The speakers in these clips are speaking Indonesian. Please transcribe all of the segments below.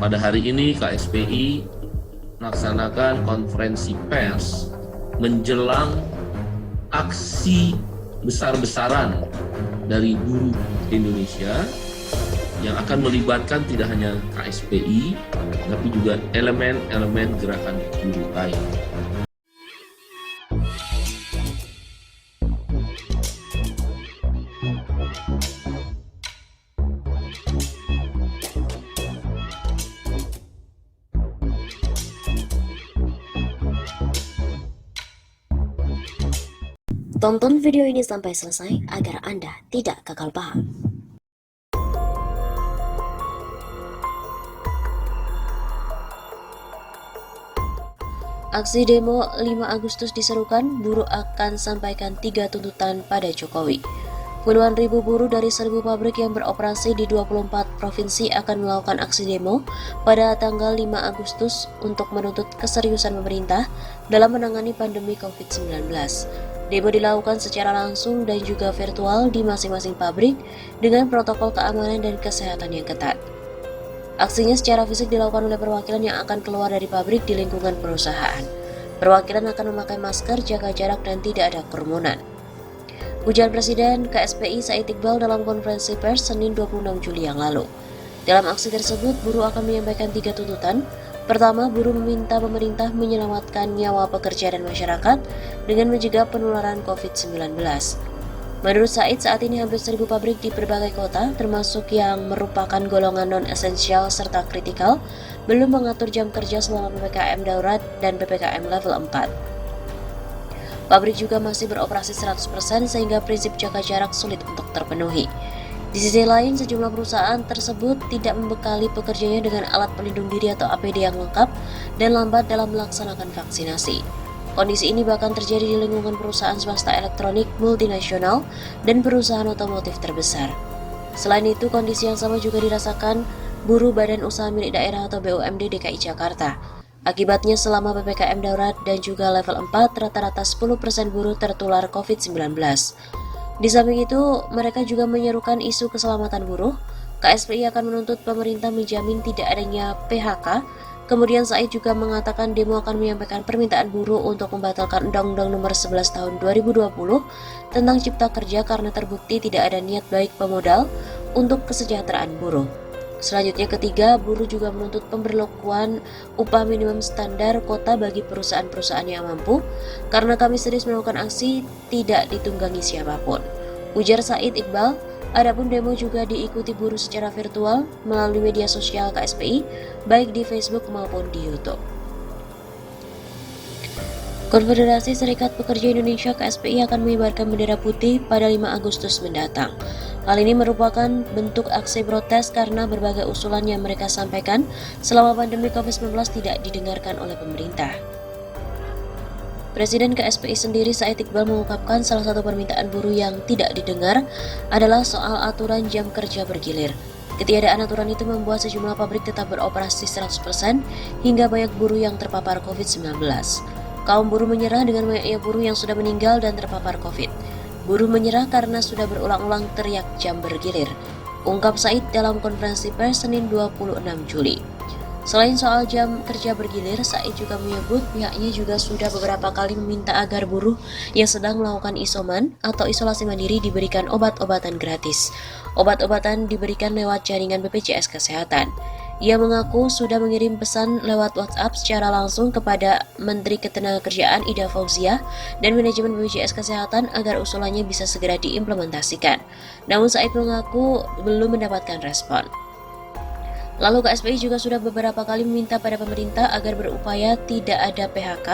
Pada hari ini KSPI melaksanakan konferensi pers menjelang aksi besar-besaran dari buruh Indonesia yang akan melibatkan tidak hanya KSPI, tapi juga elemen-elemen gerakan buruh lain. Tonton video ini sampai selesai agar Anda tidak gagal paham. Aksi demo 5 Agustus diserukan, buruh akan sampaikan 3 tuntutan pada Jokowi. Puluhan ribu buruh dari 1.000 pabrik yang beroperasi di 24 provinsi akan melakukan aksi demo pada tanggal 5 Agustus untuk menuntut keseriusan pemerintah dalam menangani pandemi COVID-19. Demo dilakukan secara langsung dan juga virtual di masing-masing pabrik dengan protokol keamanan dan kesehatan yang ketat. Aksinya secara fisik dilakukan oleh perwakilan yang akan keluar dari pabrik di lingkungan perusahaan. Perwakilan akan memakai masker, jaga jarak, dan tidak ada kerumunan. Ujar Presiden KSPI Said Iqbal dalam konferensi pers Senin 26 Juli yang lalu. Dalam aksi tersebut, buruh akan menyampaikan 3 tuntutan. Pertama, buruh meminta pemerintah menyelamatkan nyawa pekerja dan masyarakat dengan mencegah penularan COVID-19. Menurut Said, saat ini hampir 1.000 pabrik di berbagai kota, termasuk yang merupakan golongan non-esensial serta kritikal, belum mengatur jam kerja selama PPKM darurat dan PPKM level 4. Pabrik juga masih beroperasi 100% sehingga prinsip jaga jarak sulit untuk terpenuhi. Di sisi lain, sejumlah perusahaan tersebut tidak membekali pekerjanya dengan alat pelindung diri atau APD yang lengkap dan lambat dalam melaksanakan vaksinasi. Kondisi ini bahkan terjadi di lingkungan perusahaan swasta elektronik multinasional dan perusahaan otomotif terbesar. Selain itu, kondisi yang sama juga dirasakan buruh Badan Usaha Milik Daerah atau BUMD DKI Jakarta. Akibatnya selama PPKM darurat dan juga level 4, rata-rata 10% buruh tertular COVID-19. Di samping itu, mereka juga menyerukan isu keselamatan buruh. KSPI akan menuntut pemerintah menjamin tidak adanya PHK. Kemudian Said juga mengatakan demo akan menyampaikan permintaan buruh untuk membatalkan Undang-Undang Nomor 11 Tahun 2020 tentang Cipta Kerja karena terbukti tidak ada niat baik pemodal untuk kesejahteraan buruh. Selanjutnya ketiga, buruh juga menuntut pemberlakuan upah minimum standar kota bagi perusahaan-perusahaan yang mampu karena kami serius melakukan aksi tidak ditunggangi siapapun. Ujar Said Iqbal, adapun demo juga diikuti buruh secara virtual melalui media sosial KSPI, baik di Facebook maupun di YouTube. Konfederasi Serikat Pekerja Indonesia KSPI akan mengibarkan bendera putih pada 5 Agustus mendatang. Hal ini merupakan bentuk aksi protes karena berbagai usulan yang mereka sampaikan selama pandemi COVID-19 tidak didengarkan oleh pemerintah. Presiden KSPI sendiri Said Iqbal mengungkapkan salah satu permintaan buruh yang tidak didengar adalah soal aturan jam kerja bergilir. Ketiadaan aturan itu membuat sejumlah pabrik tetap beroperasi 100% hingga banyak buruh yang terpapar COVID-19. Kaum buruh menyerah dengan banyaknya buruh yang sudah meninggal dan terpapar COVID. Buruh menyerah karena sudah berulang-ulang teriak jam bergilir, ungkap Said dalam konferensi pers Senin 26 Juli. Selain soal jam kerja bergilir, Said juga menyebut pihaknya juga sudah beberapa kali meminta agar buruh yang sedang melakukan isoman atau isolasi mandiri diberikan obat-obatan gratis. Obat-obatan diberikan lewat jaringan BPJS Kesehatan. Ia mengaku sudah mengirim pesan lewat WhatsApp secara langsung kepada Menteri Ketenagakerjaan Ida Fauziah dan manajemen BPJS Kesehatan agar usulannya bisa segera diimplementasikan. Namun Said mengaku belum mendapatkan respon. Lalu KSPI juga sudah beberapa kali meminta pada pemerintah agar berupaya tidak ada PHK.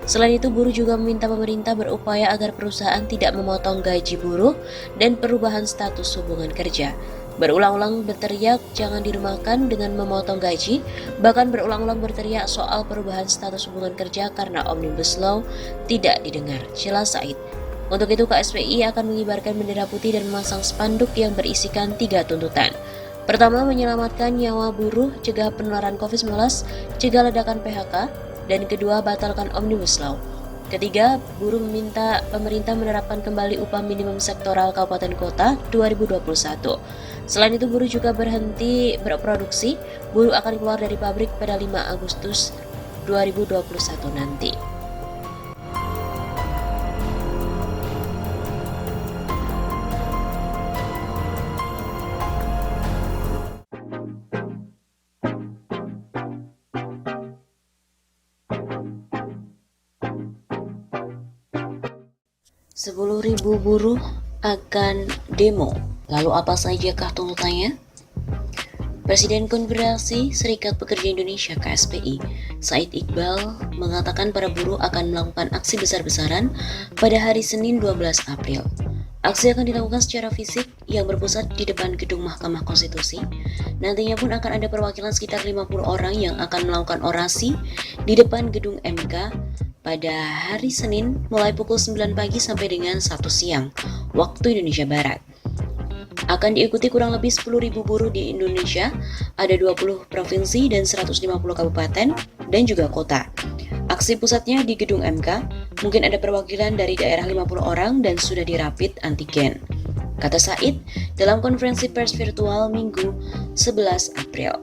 Selain itu, buruh juga meminta pemerintah berupaya agar perusahaan tidak memotong gaji buruh dan perubahan status hubungan kerja. Berulang-ulang berteriak jangan dirumahkan dengan memotong gaji, bahkan berulang-ulang berteriak soal perubahan status hubungan kerja karena Omnibus Law tidak didengar, jelas Said. Untuk itu KSPI akan mengibarkan bendera putih dan memasang spanduk yang berisikan 3 tuntutan. Pertama, menyelamatkan nyawa buruh, cegah penularan COVID-19, cegah ledakan PHK, dan kedua, batalkan Omnibus Law. Ketiga, buruh meminta pemerintah menerapkan kembali upah minimum sektoral kabupaten kota 2021. Selain itu, buruh juga berhenti berproduksi. Buruh akan keluar dari pabrik pada 5 Agustus 2021 nanti. "10.000 buruh akan demo. Lalu apa sajakah tuntutannya?" Presiden Konfederasi Serikat Pekerja Indonesia (KSPI), Said Iqbal, mengatakan para buruh akan melakukan aksi besar-besaran pada hari Senin 12 April. Aksi akan dilakukan secara fisik yang berpusat di depan gedung Mahkamah Konstitusi. Nantinya pun akan ada perwakilan sekitar 50 orang yang akan melakukan orasi di depan gedung MK pada hari Senin mulai pukul 9 pagi sampai dengan 1 siang, waktu Indonesia Barat. Akan diikuti kurang lebih 10.000 buruh di Indonesia, ada 20 provinsi dan 150 kabupaten dan juga kota. Aksi pusatnya di gedung MK, mungkin ada perwakilan dari daerah 50 orang dan sudah dirapid antigen, kata Said dalam konferensi pers virtual Minggu 11 April.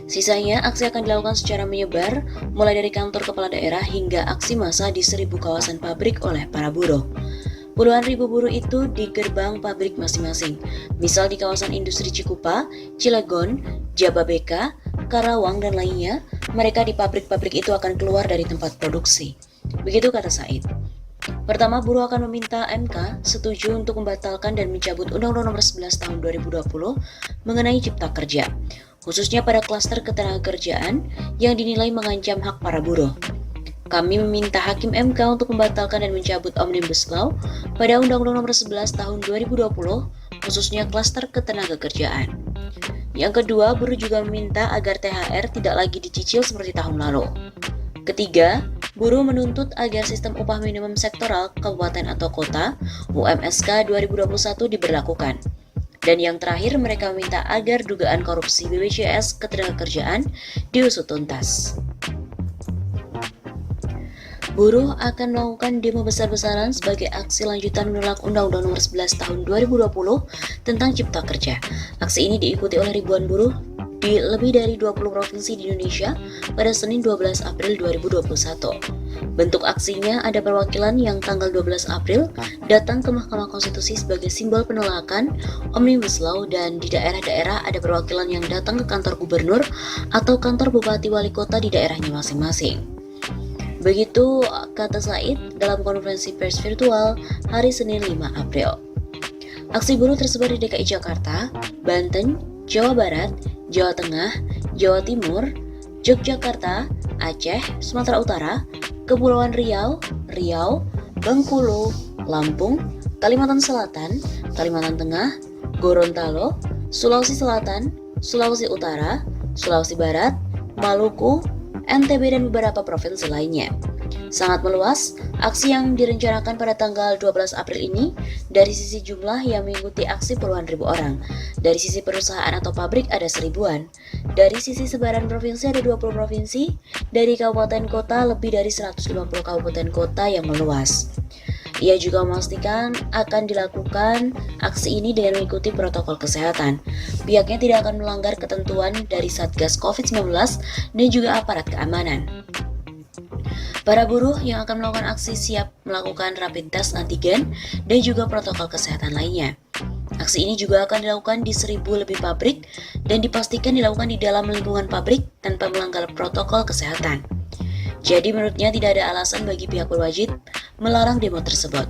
Sisanya, aksi akan dilakukan secara menyebar, mulai dari kantor kepala daerah hingga aksi massa di 1.000 kawasan pabrik oleh para buruh. Puluhan ribu buruh itu di gerbang pabrik masing-masing, misal di kawasan industri Cikupa, Cilegon, Jababeka, Karawang, dan lainnya. Mereka di pabrik-pabrik itu akan keluar dari tempat produksi. Begitu kata Said. Pertama, buruh akan meminta MK setuju untuk membatalkan dan mencabut Undang-Undang Nomor 11 Tahun 2020 mengenai Cipta Kerja, khususnya pada klaster ketenagakerjaan yang dinilai mengancam hak para buruh. Kami meminta Hakim MK untuk membatalkan dan mencabut Omnibus Law pada Undang-Undang Nomor 11 Tahun 2020, khususnya klaster ketenagakerjaan. Yang kedua, buruh juga meminta agar THR tidak lagi dicicil seperti tahun lalu. Ketiga, buruh menuntut agar sistem upah minimum sektoral kabupaten atau kota UMSK 2021 diberlakukan. Dan yang terakhir, mereka meminta agar dugaan korupsi BPJS Ketenagakerjaan diusut tuntas. Buruh akan melakukan demo besar-besaran sebagai aksi lanjutan menolak Undang-Undang Nomor 11 Tahun 2020 tentang Cipta Kerja. Aksi ini diikuti oleh ribuan buruh di lebih dari 20 provinsi di Indonesia pada Senin 12 April 2021. Bentuk aksinya ada perwakilan yang tanggal 12 April datang ke Mahkamah Konstitusi sebagai simbol penolakan Omnibus Law, dan di daerah-daerah ada perwakilan yang datang ke kantor gubernur atau kantor bupati wali kota di daerahnya masing-masing. Begitu kata Said dalam konferensi pers virtual hari Senin 5 April. Aksi buruh tersebar di DKI Jakarta, Banten, Jawa Barat, Jawa Tengah, Jawa Timur, Yogyakarta, Aceh, Sumatera Utara, Kepulauan Riau, Bengkulu, Lampung, Kalimantan Selatan, Kalimantan Tengah, Gorontalo, Sulawesi Selatan, Sulawesi Utara, Sulawesi Barat, Maluku, NTB, dan beberapa provinsi lainnya. Sangat meluas, aksi yang direncanakan pada tanggal 12 April ini dari sisi jumlah yang mengikuti aksi puluhan ribu orang. Dari sisi perusahaan atau pabrik ada seribuan. Dari sisi sebaran provinsi ada 20 provinsi. Dari kabupaten kota lebih dari 150 kabupaten kota yang meluas. Ia juga memastikan akan dilakukan aksi ini dengan mengikuti protokol kesehatan. Pihaknya tidak akan melanggar ketentuan dari Satgas COVID-19 dan juga aparat keamanan. Para buruh yang akan melakukan aksi siap melakukan rapid test antigen dan juga protokol kesehatan lainnya. Aksi ini juga akan dilakukan di 1.000 lebih pabrik dan dipastikan dilakukan di dalam lingkungan pabrik tanpa melanggar protokol kesehatan. Jadi menurutnya tidak ada alasan bagi pihak berwajib melarang demo tersebut.